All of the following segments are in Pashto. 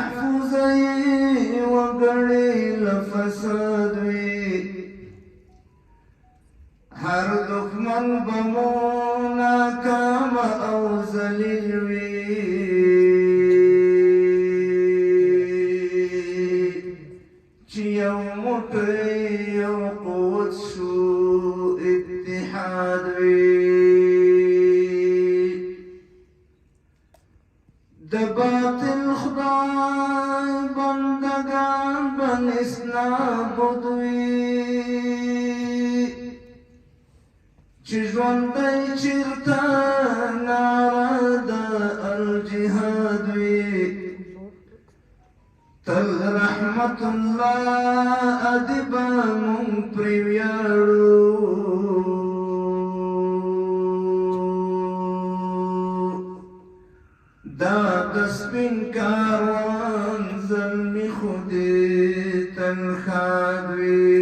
محفوظي وګړي لفساد وي هر دښمن بمو ناکام او ذلیل وي چې یو موټی یو قوت شو اتحاد وي د باطل خدای بندگان بنسنا بدوي چې ژوندی چېرته ناره د الجهاد وي تل رحمت الله ادبه مونږ پرې ویاړو دا د سپین کاروان زلمي خو دې تنخاد وي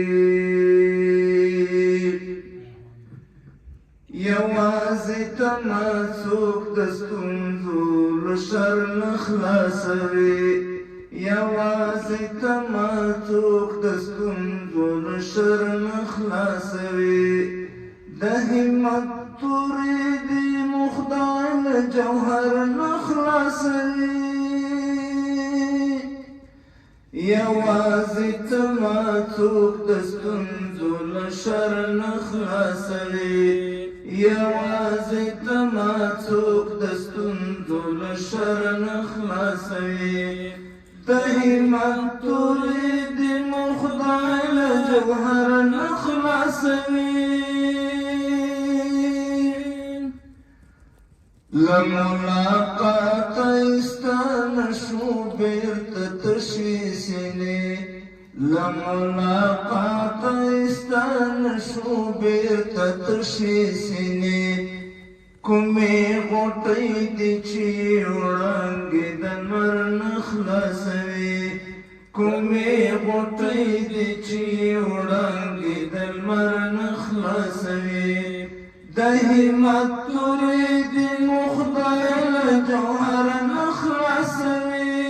یوازې تمه څوک د ستونزو له شر نه خلاصوي یوازې تمه څوک د ستونزو له شر نه خلاصوي د همت تورې دې مو خدای له جوهر نه خلاصوي یوازې تمه څوک د ستونزو له شر نه خلاصوي یوازې تمه څوک د ستونزو له شر نه خلاصوي د همت تورې دې مو خدای له جوهر نه خلاصوي لملاقات ایستانه شو بیرته تشې سینې لملاقات ایستانه شو بیرته تشې سینې کومې غوټۍ دي چې وړانګې د لمر نه خلاصوي کومې غوټۍ دي چې وړانګې د لمر نه خلاصوي د همت تورې دې مو خدای له جوهر نه خلاصوي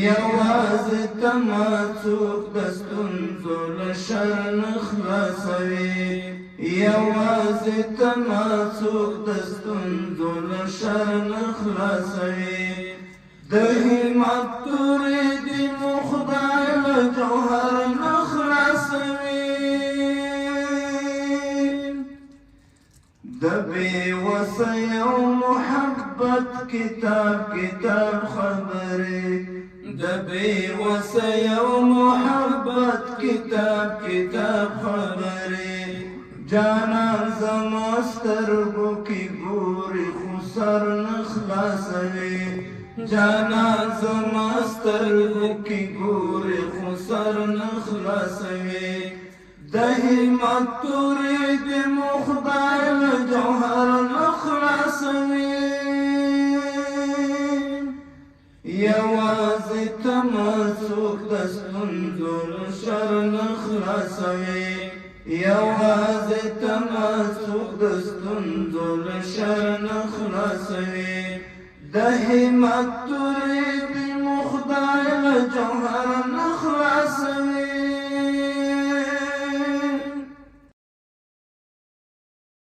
یوازې تمه څوک د ستونزو له شر نه خلاصوي یوازې تمه څوک د ستونزو له شر نه خلاصوي د همت تورې دې مو خدای له جوهر نه خلاصوي د بې وسۍ او محبت کتاب کتاب خبرې د بې وسۍ او محبت کتاب کتاب خبرې جانان زما سترګو کې ګوري خو سر نه خلاصوي جانان زما سترګو کې ګوري خو سر نه خلاصوي د همت تورې دې مو خدای له جوهر نه خلاصوي یوازې تمه څوک د ستونزو له شر نه خلاصوي یوازې تمه څوک د ستونزو له شر نه خلاصوي د همت تورې دې مو خدای له جوهر